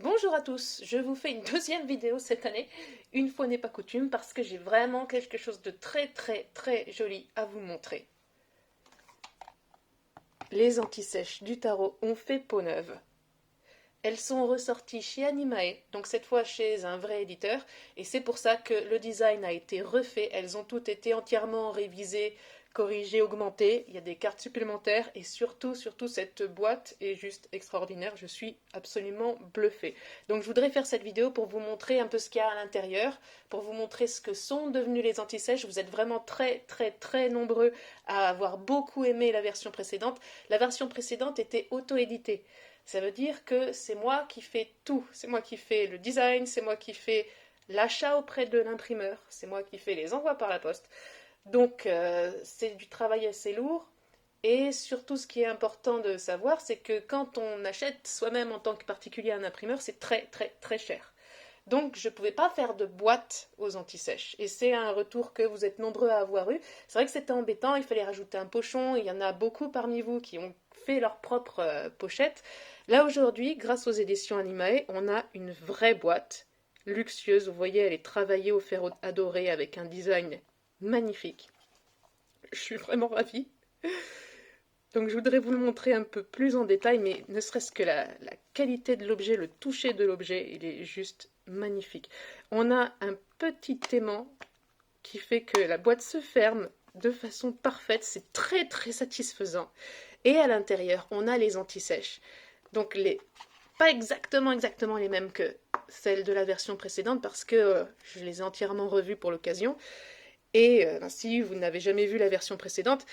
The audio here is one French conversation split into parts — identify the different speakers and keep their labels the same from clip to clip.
Speaker 1: Bonjour à tous, je vous fais une deuxième vidéo cette année, une fois n'est pas coutume, parce que j'ai vraiment quelque chose de très joli à vous montrer. Les anti-sèches du tarot ont fait peau neuve. Elles sont ressorties chez Animae, donc cette fois chez un vrai éditeur, et c'est pour ça que le design a été refait. Elles ont toutes été entièrement révisées, corrigées, augmentées. Il y a des cartes supplémentaires et surtout cette boîte est juste extraordinaire. Je suis absolument bluffée. Donc je voudrais faire cette vidéo pour vous montrer un peu ce qu'il y a à l'intérieur, pour vous montrer ce que sont devenus les anti-sèches. Vous êtes vraiment très nombreux à avoir beaucoup aimé la version précédente. La version précédente était auto-éditée. Ça veut dire que c'est moi qui fais tout. C'est moi qui fais le design, c'est moi qui fais l'achat auprès de l'imprimeur, c'est moi qui fais les envois par la poste. Donc c'est du travail assez lourd. Et surtout, ce qui est important de savoir, c'est que quand on achète soi-même en tant que particulier un imprimeur, c'est très cher. Donc, je ne pouvais pas faire de boîte aux anti-sèches. Et c'est un retour que vous êtes nombreux à avoir eu. C'est vrai que c'était embêtant, il fallait rajouter un pochon. Il y en a beaucoup parmi vous qui ont fait leur propre pochette. Là, aujourd'hui, grâce aux éditions Animae, on a une vraie boîte luxueuse. Vous voyez, elle est travaillée au fer adoré avec un design magnifique. Je suis vraiment ravie. Donc je voudrais vous le montrer un peu plus en détail, mais ne serait-ce que la qualité de l'objet, le toucher de l'objet, il est juste magnifique. On a un petit aimant qui fait que la boîte se ferme de façon parfaite, c'est très satisfaisant. Et à l'intérieur, on a les anti-sèches. Donc pas exactement les mêmes que celles de la version précédente parce que je les ai entièrement revues pour l'occasion. Et si vous n'avez jamais vu la version précédente,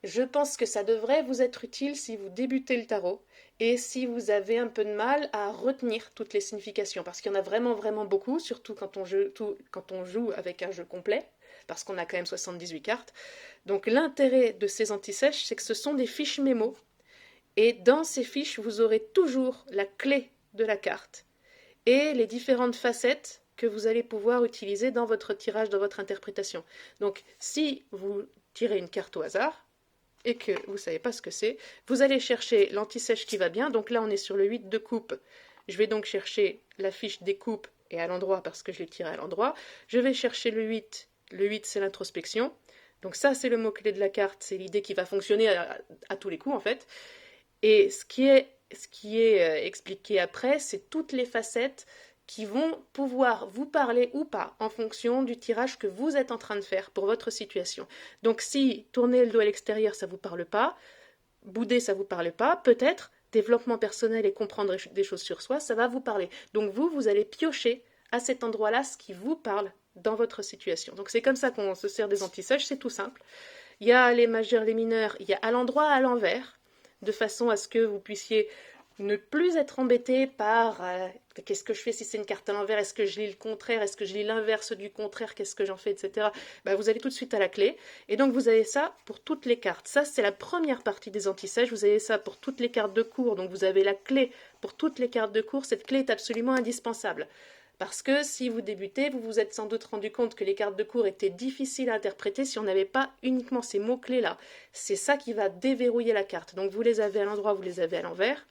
Speaker 1: je pense que ça devrait vous être utile si vous débutez le tarot et si vous avez un peu de mal à retenir toutes les significations, parce qu'il y en a vraiment beaucoup, surtout quand on joue avec un jeu complet, parce qu'on a quand même 78 cartes. Donc l'intérêt de ces anti-sèches, c'est que ce sont des fiches mémo, et dans ces fiches, vous aurez toujours la clé de la carte et les différentes facettes que vous allez pouvoir utiliser dans votre tirage, dans votre interprétation. Donc si vous tirez une carte au hasard, et que vous ne savez pas ce que c'est, vous allez chercher l'anti-sèche qui va bien. Donc là, on est sur le 8 de coupe. Je vais donc chercher la fiche des coupes et à l'endroit parce que je l'ai tiré à l'endroit. Je vais chercher le 8. Le 8, c'est l'introspection. Donc ça, c'est le mot-clé de la carte. C'est l'idée qui va fonctionner à tous les coups, en fait. Et ce qui est expliqué après, c'est toutes les facettes qui vont pouvoir vous parler ou pas en fonction du tirage que vous êtes en train de faire pour votre situation. Donc si tourner le dos à l'extérieur, ça ne vous parle pas, bouder, ça ne vous parle pas, peut-être développement personnel et comprendre des choses sur soi, ça va vous parler. Donc vous allez piocher à cet endroit-là ce qui vous parle dans votre situation. Donc c'est comme ça qu'on se sert des anti-sèches, c'est tout simple. Il y a les majeurs, les mineurs, il y a à l'endroit, à l'envers, de façon à ce que vous puissiez ne plus être embêté par qu'est-ce que je fais si c'est une carte à l'envers, est-ce que je lis le contraire, est-ce que je lis l'inverse du contraire, qu'est-ce que j'en fais, etc. Vous allez tout de suite à la clé. Et donc vous avez ça pour toutes les cartes. Ça, c'est la première partie des anti-sèches. Vous avez ça pour toutes les cartes de cours. Donc vous avez la clé pour toutes les cartes de cours. Cette clé est absolument indispensable. Parce que si vous débutez, vous vous êtes sans doute rendu compte que les cartes de cours étaient difficiles à interpréter si on n'avait pas uniquement ces mots-clés-là. C'est ça qui va déverrouiller la carte. Donc vous les avez à l'endroit, vous les avez à l'envers.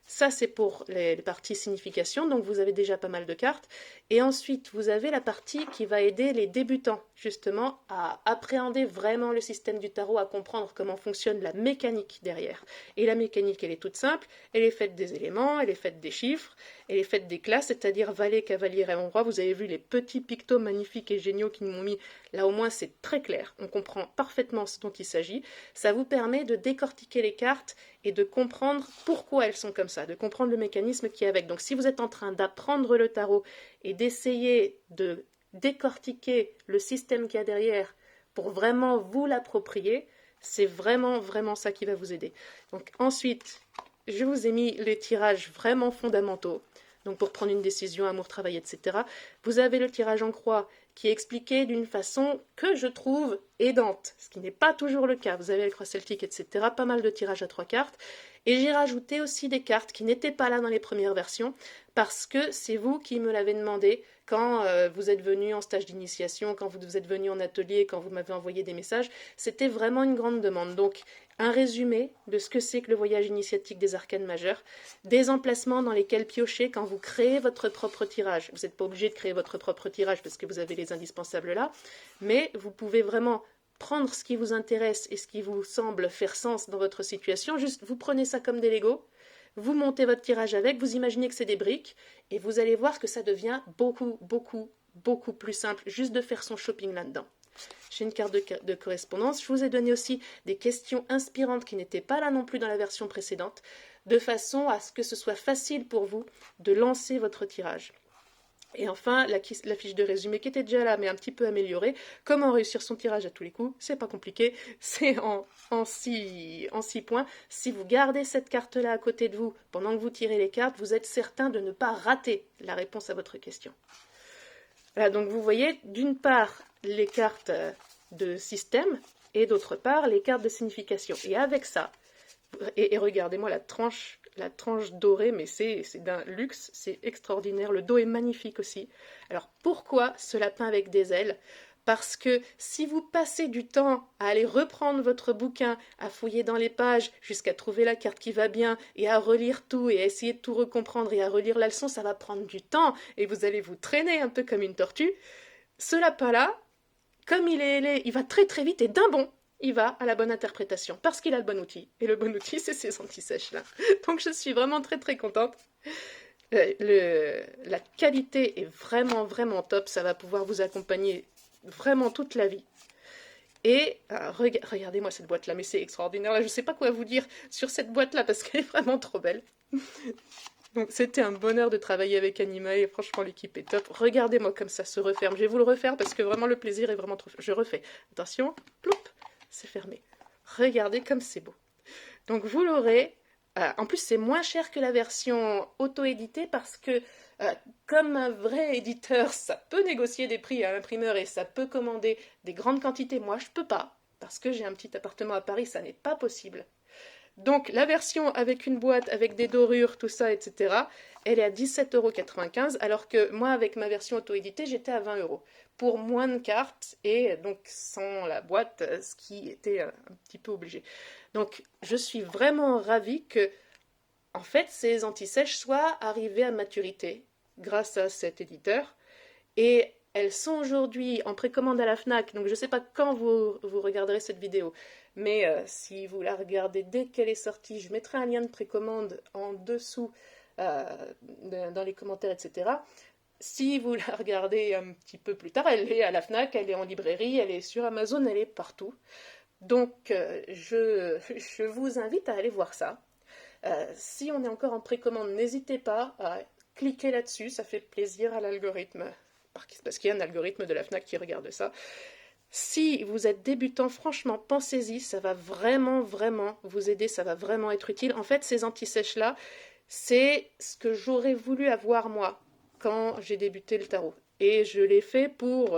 Speaker 1: Ça, c'est pour les parties signification, donc vous avez déjà pas mal de cartes. Et ensuite, vous avez la partie qui va aider les débutants, justement, à appréhender vraiment le système du tarot, à comprendre comment fonctionne la mécanique derrière. Et la mécanique, elle est toute simple, elle est faite des éléments, elle est faite des chiffres, elle est faite des classes, c'est-à-dire valet, cavalier et endroit. Vous avez vu les petits pictos magnifiques et géniaux qu'ils m'ont mis. Là, au moins, c'est très clair. On comprend parfaitement ce dont il s'agit. Ça vous permet de décortiquer les cartes et de comprendre pourquoi elles sont comme ça, de comprendre le mécanisme qui est avec. Donc si vous êtes en train d'apprendre le tarot et d'essayer de décortiquer le système qu'il y a derrière pour vraiment vous l'approprier, c'est vraiment ça qui va vous aider. Donc ensuite, je vous ai mis les tirages vraiment fondamentaux. Donc pour prendre une décision, amour, travail, etc. Vous avez le tirage en croix qui est expliqué d'une façon que je trouve aidante, ce qui n'est pas toujours le cas. Vous avez le croix celtique, etc. Pas mal de tirages à 3 cartes. Et j'ai rajouté aussi des cartes qui n'étaient pas là dans les premières versions, parce que c'est vous qui me l'avez demandé quand vous êtes venu en stage d'initiation, quand vous êtes venu en atelier, quand vous m'avez envoyé des messages. C'était vraiment une grande demande. Donc un résumé de ce que c'est que le voyage initiatique des arcanes majeures, des emplacements dans lesquels piocher quand vous créez votre propre tirage. Vous n'êtes pas obligé de créer votre propre tirage parce que vous avez les indispensables là, mais vous pouvez vraiment prendre ce qui vous intéresse et ce qui vous semble faire sens dans votre situation, juste vous prenez ça comme des Legos, vous montez votre tirage avec, vous imaginez que c'est des briques, et vous allez voir que ça devient beaucoup plus simple juste de faire son shopping là-dedans. J'ai une carte de correspondance. Je vous ai donné aussi des questions inspirantes qui n'étaient pas là non plus dans la version précédente, de façon à ce que ce soit facile pour vous de lancer votre tirage. Et enfin, la fiche de résumé qui était déjà là, mais un petit peu améliorée. Comment réussir son tirage à tous les coups? C'est pas compliqué, c'est en 6 points. Si vous gardez cette carte-là à côté de vous pendant que vous tirez les cartes, vous êtes certain de ne pas rater la réponse à votre question. Voilà, donc vous voyez, d'une part, les cartes de système, et d'autre part, les cartes de signification. Et avec ça, et regardez-moi la tranche dorée, mais c'est d'un luxe, c'est extraordinaire. Le dos est magnifique aussi. Alors pourquoi ce lapin avec des ailes? Parce que si vous passez du temps à aller reprendre votre bouquin, à fouiller dans les pages jusqu'à trouver la carte qui va bien et à relire tout et à essayer de tout recomprendre et à relire la leçon, ça va prendre du temps et vous allez vous traîner un peu comme une tortue. Ce lapin-là, comme il est ailé, il va très très vite et d'un bond, il va à la bonne interprétation parce qu'il a le bon outil. Et le bon outil, c'est ces anti-sèches-là. Donc je suis vraiment très très contente. La qualité est vraiment top. Ça va pouvoir vous accompagner vraiment toute la vie. Et regardez-moi cette boîte-là, mais c'est extraordinaire. Là, je ne sais pas quoi vous dire sur cette boîte-là parce qu'elle est vraiment trop belle. Donc c'était un bonheur de travailler avec Anima et franchement l'équipe est top. Regardez-moi comme ça se referme. Je vais vous le refaire parce que vraiment le plaisir est vraiment trop... Je refais. Attention, ploup, c'est fermé. Regardez comme c'est beau. Donc vous l'aurez. En plus c'est moins cher que la version auto-éditée parce que comme un vrai éditeur, ça peut négocier des prix à l'imprimeur et ça peut commander des grandes quantités. Moi je peux pas parce que j'ai un petit appartement à Paris, ça n'est pas possible. Donc la version avec une boîte, avec des dorures, tout ça, etc., elle est à 17,95 € alors que moi avec ma version auto-éditée j'étais à 20 € pour moins de cartes et donc sans la boîte, ce qui était un petit peu obligé. Donc je suis vraiment ravie que en fait ces anti-sèches soient arrivées à maturité grâce à cet éditeur et elles sont aujourd'hui en précommande à la FNAC, donc je ne sais pas quand vous regarderez cette vidéo, mais si vous la regardez dès qu'elle est sortie, je mettrai un lien de précommande en dessous dans les commentaires, etc. Si vous la regardez un petit peu plus tard, elle est à la FNAC, elle est en librairie, elle est sur Amazon, elle est partout. Donc je vous invite à aller voir ça. Si on est encore en précommande, n'hésitez pas à cliquer là-dessus, ça fait plaisir à l'algorithme, parce qu'il y a un algorithme de la FNAC qui regarde ça. Si vous êtes débutant, franchement, pensez-y, ça va vraiment vous aider, ça va vraiment être utile. En fait, ces anti-sèches-là, c'est ce que j'aurais voulu avoir moi quand j'ai débuté le tarot. Et je l'ai fait pour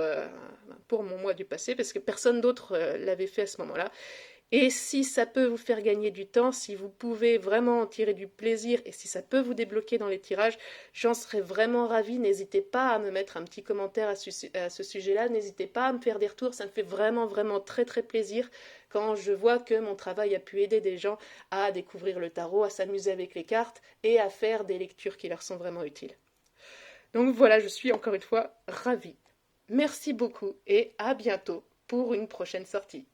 Speaker 1: mon mois du passé, parce que personne d'autre l'avait fait à ce moment-là. Et si ça peut vous faire gagner du temps, si vous pouvez vraiment en tirer du plaisir et si ça peut vous débloquer dans les tirages, j'en serais vraiment ravie. N'hésitez pas à me mettre un petit commentaire à ce sujet-là. N'hésitez pas à me faire des retours. Ça me fait vraiment très plaisir quand je vois que mon travail a pu aider des gens à découvrir le tarot, à s'amuser avec les cartes et à faire des lectures qui leur sont vraiment utiles. Donc voilà, je suis encore une fois ravie. Merci beaucoup et à bientôt pour une prochaine sortie.